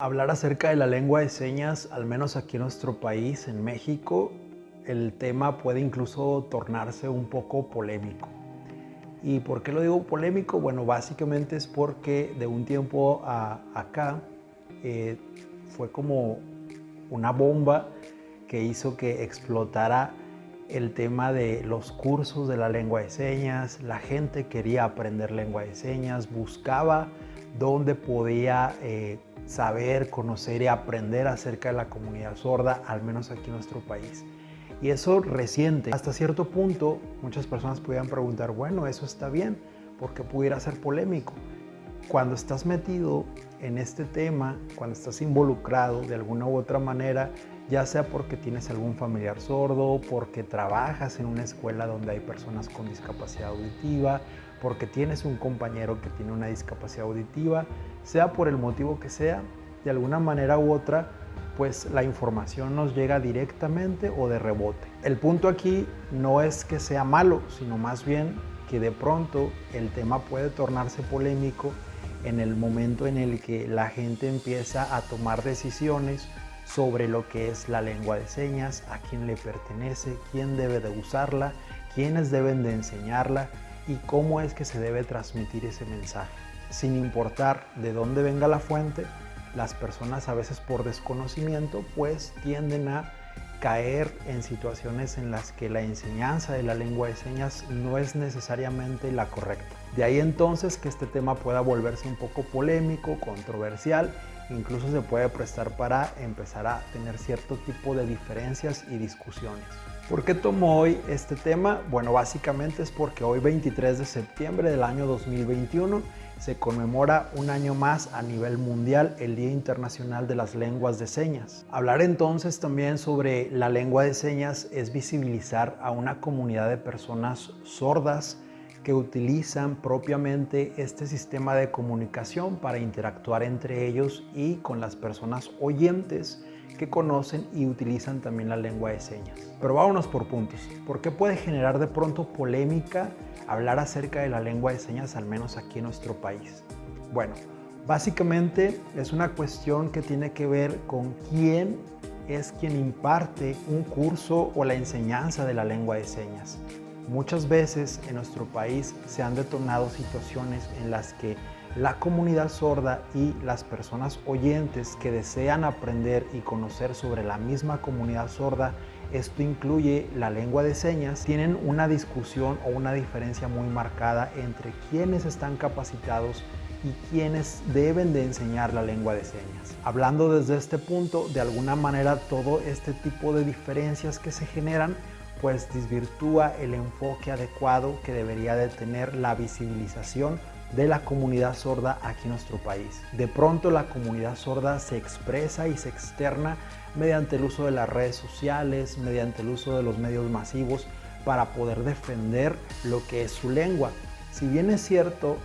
Hablar acerca de la lengua de señas, al menos aquí en nuestro país, en México, el tema puede incluso tornarse un poco polémico. ¿Y por qué lo digo polémico? Bueno, básicamente es porque de un tiempo a acá eh, fue como una bomba que hizo que explotara el tema de los cursos de la lengua de señas. La gente quería aprender lengua de señas, buscaba dónde podía saber, conocer y aprender acerca de la comunidad sorda, al menos aquí en nuestro país. Y eso reciente. Hasta cierto punto, muchas personas podían preguntar, bueno, eso está bien, porque pudiera ser polémico. Cuando estás metido en este tema, cuando estás involucrado de alguna u otra manera, ya sea porque tienes algún familiar sordo, porque trabajas en una escuela donde hay personas con discapacidad auditiva, porque tienes un compañero que tiene una discapacidad auditiva, sea por el motivo que sea, de alguna manera u otra, pues la información nos llega directamente o de rebote. El punto aquí no es que sea malo, sino más bien que de pronto el tema puede tornarse polémico en el momento en el que la gente empieza a tomar decisiones sobre lo que es la lengua de señas, a quién le pertenece, quién debe de usarla, quiénes deben de enseñarla y cómo es que se debe transmitir ese mensaje. Sin importar de dónde venga la fuente, las personas a veces por desconocimiento pues tienden a caer en situaciones en las que la enseñanza de la lengua de señas no es necesariamente la correcta. De ahí entonces que este tema pueda volverse un poco polémico, controversial, incluso se puede prestar para empezar a tener cierto tipo de diferencias y discusiones. ¿Por qué tomo hoy este tema? Bueno, básicamente es porque hoy 23 de septiembre del año 2021 se conmemora un año más a nivel mundial el Día Internacional de las Lenguas de Señas. Hablar entonces también sobre la lengua de señas es visibilizar a una comunidad de personas sordas que utilizan propiamente este sistema de comunicación para interactuar entre ellos y con las personas oyentes que conocen y utilizan también la lengua de señas. Pero vámonos por puntos. ¿Por qué puede generar de pronto polémica hablar acerca de la lengua de señas, al menos aquí en nuestro país? Bueno, básicamente es una cuestión que tiene que ver con quién es quien imparte un curso o la enseñanza de la lengua de señas. Muchas veces en nuestro país se han detonado situaciones en las que la comunidad sorda y las personas oyentes que desean aprender y conocer sobre la misma comunidad sorda, esto incluye la lengua de señas, tienen una discusión o una diferencia muy marcada entre quienes están capacitados y quienes deben de enseñar la lengua de señas. Hablando desde este punto, de alguna manera todo este tipo de diferencias que se generan pues desvirtúa el enfoque adecuado que debería de tener la visibilización de la comunidad sorda aquí en nuestro país. De pronto la comunidad sorda se expresa y se externa mediante el uso de las redes sociales, mediante el uso de los medios masivos para poder defender lo que es su lengua. Si bien es cierto,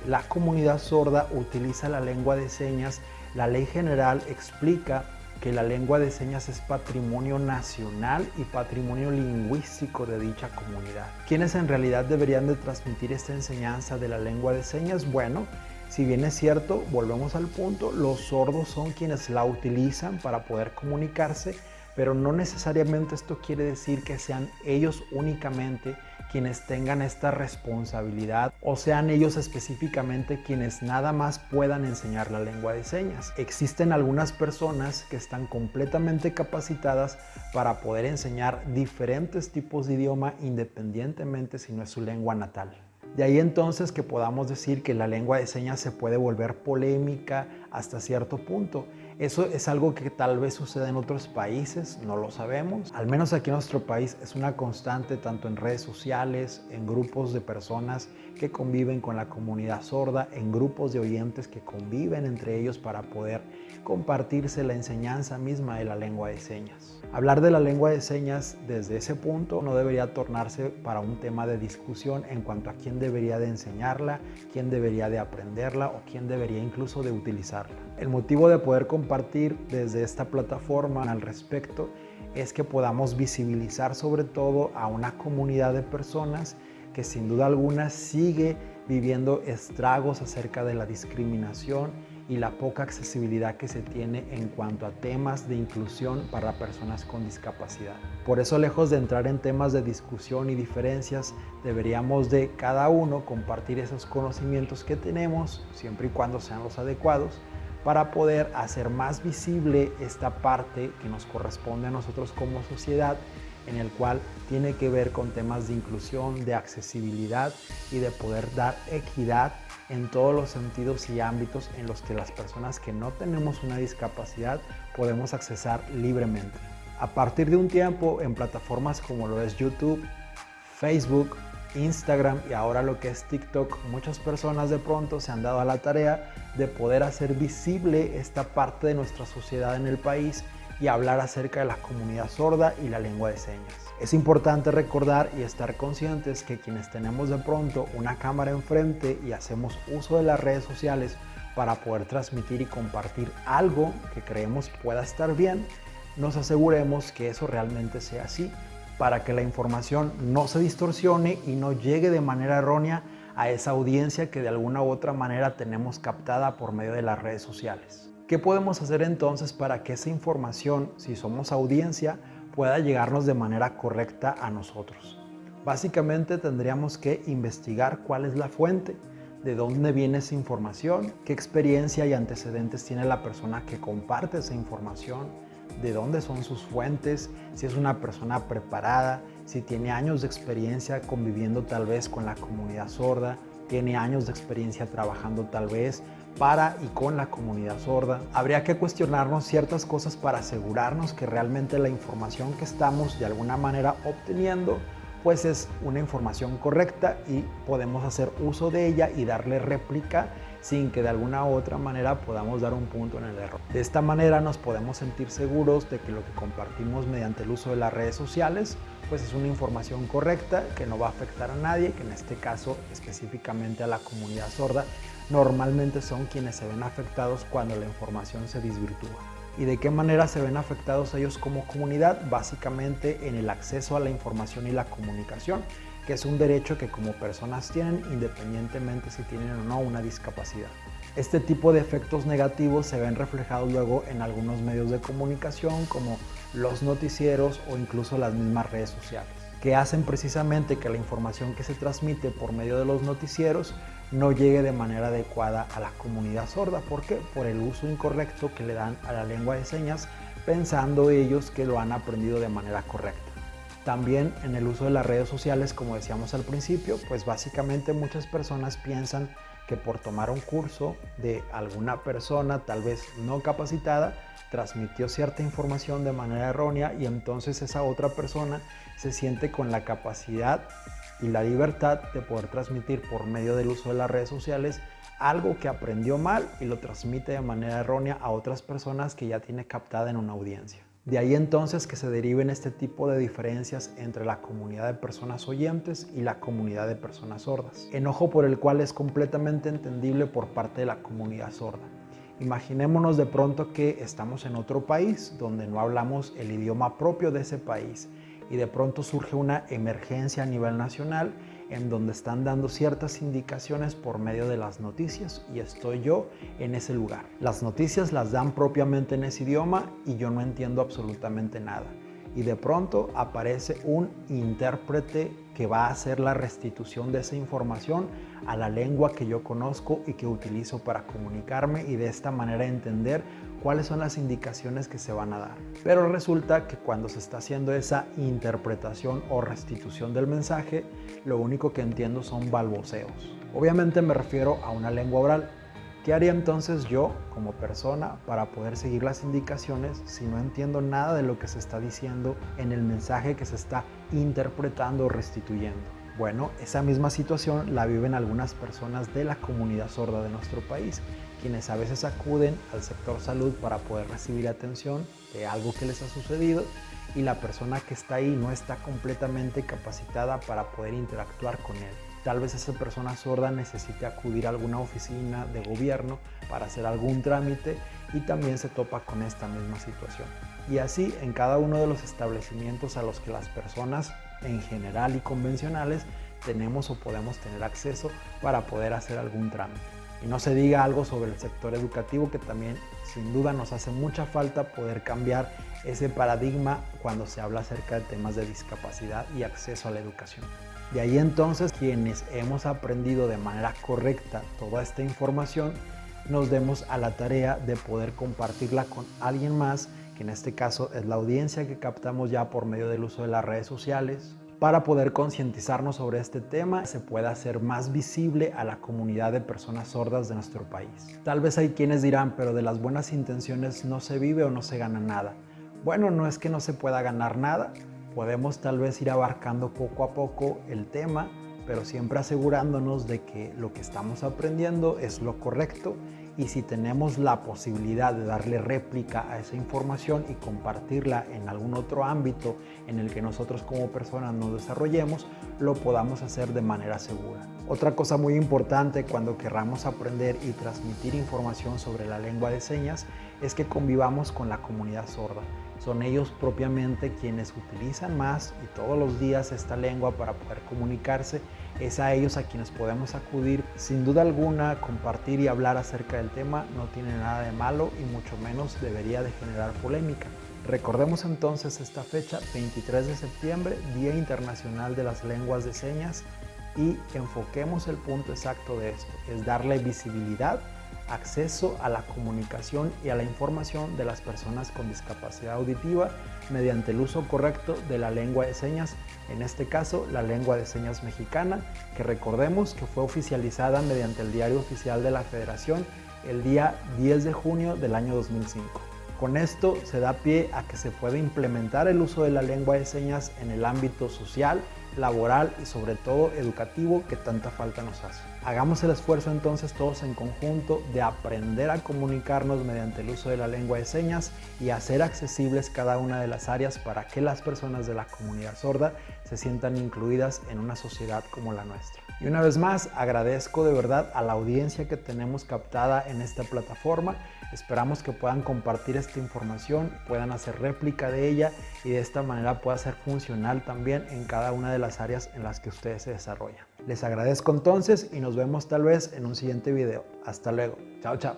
la comunidad sorda utiliza la lengua de señas, la ley general explica que la lengua de señas es patrimonio nacional y patrimonio lingüístico de dicha comunidad. ¿Quiénes en realidad deberían de transmitir esta enseñanza de la lengua de señas? Bueno, si bien es cierto, volvemos al punto, los sordos son quienes la utilizan para poder comunicarse, pero no necesariamente esto quiere decir que sean ellos únicamente quienes tengan esta responsabilidad o sean ellos específicamente quienes nada más puedan enseñar la lengua de señas. Existen algunas personas que están completamente capacitadas para poder enseñar diferentes tipos de idioma independientemente si no es su lengua natal. De ahí entonces que podamos decir que la lengua de señas se puede volver polémica hasta cierto punto. Eso es algo que tal vez sucede en otros países, no lo sabemos. Al menos aquí en nuestro país es una constante tanto en redes sociales, en grupos de personas que conviven con la comunidad sorda, en grupos de oyentes que conviven entre ellos para poder compartirse la enseñanza misma de la lengua de señas. Hablar de la lengua de señas desde ese punto no debería tornarse para un tema de discusión en cuanto a quién debería de enseñarla, quién debería de aprenderla o quién debería incluso de utilizarla. El motivo de poder compartir desde esta plataforma al respecto es que podamos visibilizar sobre todo a una comunidad de personas que sin duda alguna sigue viviendo estragos acerca de la discriminación y la poca accesibilidad que se tiene en cuanto a temas de inclusión para personas con discapacidad. Por eso, lejos de entrar en temas de discusión y diferencias, deberíamos de cada uno compartir esos conocimientos que tenemos, siempre y cuando sean los adecuados, para poder hacer más visible esta parte que nos corresponde a nosotros como sociedad, en el cual tiene que ver con temas de inclusión, de accesibilidad y de poder dar equidad en todos los sentidos y ámbitos en los que las personas que no tenemos una discapacidad podemos accesar libremente. A partir de un tiempo, en plataformas como lo es YouTube, Facebook, Instagram y ahora lo que es TikTok, muchas personas de pronto se han dado a la tarea de poder hacer visible esta parte de nuestra sociedad en el país y hablar acerca de la comunidad sorda y la lengua de señas. Es importante recordar y estar conscientes que quienes tenemos de pronto una cámara enfrente y hacemos uso de las redes sociales para poder transmitir y compartir algo que creemos pueda estar bien, nos aseguremos que eso realmente sea así, para que la información no se distorsione y no llegue de manera errónea a esa audiencia que de alguna u otra manera tenemos captada por medio de las redes sociales. ¿Qué podemos hacer entonces para que esa información, si somos audiencia, pueda llegarnos de manera correcta a nosotros? Básicamente tendríamos que investigar cuál es la fuente, de dónde viene esa información, qué experiencia y antecedentes tiene la persona que comparte esa información, de dónde son sus fuentes, si es una persona preparada, si tiene años de experiencia conviviendo tal vez con la comunidad sorda, tiene años de experiencia trabajando tal vez para y con la comunidad sorda. Habría que cuestionarnos ciertas cosas para asegurarnos que realmente la información que estamos de alguna manera obteniendo pues es una información correcta y podemos hacer uso de ella y darle réplica sin que de alguna u otra manera podamos dar un punto en el error. De esta manera nos podemos sentir seguros de que lo que compartimos mediante el uso de las redes sociales pues es una información correcta que no va a afectar a nadie, que en este caso específicamente a la comunidad sorda normalmente son quienes se ven afectados cuando la información se desvirtúa. ¿Y de qué manera se ven afectados ellos como comunidad? Básicamente en el acceso a la información y la comunicación, que es un derecho que como personas tienen independientemente si tienen o no una discapacidad. Este tipo de efectos negativos se ven reflejados luego en algunos medios de comunicación como los noticieros o incluso las mismas redes sociales, que hacen precisamente que la información que se transmite por medio de los noticieros no llegue de manera adecuada a la comunidad sorda. ¿Por qué? Por el uso incorrecto que le dan a la lengua de señas, pensando ellos que lo han aprendido de manera correcta. También en el uso de las redes sociales, como decíamos al principio, pues básicamente muchas personas piensan que por tomar un curso de alguna persona tal vez no capacitada, transmitió cierta información de manera errónea y entonces esa otra persona se siente con la capacidad y la libertad de poder transmitir por medio del uso de las redes sociales algo que aprendió mal y lo transmite de manera errónea a otras personas que ya tiene captada en una audiencia. De ahí entonces que se deriven este tipo de diferencias entre la comunidad de personas oyentes y la comunidad de personas sordas. Enojo por el cual es completamente entendible por parte de la comunidad sorda. Imaginémonos de pronto que estamos en otro país donde no hablamos el idioma propio de ese país y de pronto surge una emergencia a nivel nacional en donde están dando ciertas indicaciones por medio de las noticias y estoy yo en ese lugar. Las noticias las dan propiamente en ese idioma y yo no entiendo absolutamente nada. Y de pronto aparece un intérprete que va a hacer la restitución de esa información a la lengua que yo conozco y que utilizo para comunicarme y de esta manera entender cuáles son las indicaciones que se van a dar. Pero resulta que cuando se está haciendo esa interpretación o restitución del mensaje, lo único que entiendo son balbuceos. Obviamente me refiero a una lengua oral. ¿Qué haría entonces yo como persona para poder seguir las indicaciones si no entiendo nada de lo que se está diciendo en el mensaje que se está interpretando o restituyendo? Bueno, esa misma situación la viven algunas personas de la comunidad sorda de nuestro país, quienes a veces acuden al sector salud para poder recibir atención de algo que les ha sucedido y la persona que está ahí no está completamente capacitada para poder interactuar con él. Tal vez esa persona sorda necesite acudir a alguna oficina de gobierno para hacer algún trámite y también se topa con esta misma situación. Y así en cada uno de los establecimientos a los que las personas en general y convencionales tenemos o podemos tener acceso para poder hacer algún trámite. Y no se diga algo sobre el sector educativo, que también sin duda nos hace mucha falta poder cambiar ese paradigma cuando se habla acerca de temas de discapacidad y acceso a la educación. De ahí entonces, quienes hemos aprendido de manera correcta toda esta información, nos demos a la tarea de poder compartirla con alguien más, que en este caso es la audiencia que captamos ya por medio del uso de las redes sociales, para poder concientizarnos sobre este tema, se pueda hacer más visible a la comunidad de personas sordas de nuestro país. Tal vez hay quienes dirán, pero de las buenas intenciones no se vive o no se gana nada. Bueno, no es que no se pueda ganar nada, podemos tal vez ir abarcando poco a poco el tema, pero siempre asegurándonos de que lo que estamos aprendiendo es lo correcto, y si tenemos la posibilidad de darle réplica a esa información y compartirla en algún otro ámbito en el que nosotros como personas nos desarrollemos, lo podamos hacer de manera segura. Otra cosa muy importante cuando querramos aprender y transmitir información sobre la lengua de señas es que convivamos con la comunidad sorda. Son ellos propiamente quienes utilizan más y todos los días esta lengua para poder comunicarse. Es a ellos a quienes podemos acudir. Sin duda alguna, compartir y hablar acerca del tema no tiene nada de malo y mucho menos debería de generar polémica. Recordemos entonces esta fecha, 23 de septiembre, Día Internacional de las Lenguas de Señas, y enfoquemos el punto exacto de esto, es darle visibilidad, acceso a la comunicación y a la información de las personas con discapacidad auditiva mediante el uso correcto de la lengua de señas, en este caso la lengua de señas mexicana, que recordemos que fue oficializada mediante el Diario Oficial de la Federación el día 10 de junio del año 2005. Con esto se da pie a que se pueda implementar el uso de la lengua de señas en el ámbito social, laboral y sobre todo educativo, que tanta falta nos hace. Hagamos el esfuerzo entonces todos en conjunto de aprender a comunicarnos mediante el uso de la lengua de señas y hacer accesibles cada una de las áreas para que las personas de la comunidad sorda se sientan incluidas en una sociedad como la nuestra. Y una vez más, agradezco de verdad a la audiencia que tenemos captada en esta plataforma. Esperamos que puedan compartir esta información, puedan hacer réplica de ella y de esta manera pueda ser funcional también en cada una de las áreas en las que ustedes se desarrollan. Les agradezco entonces y nos vemos tal vez en un siguiente video. Hasta luego. Chao, chao.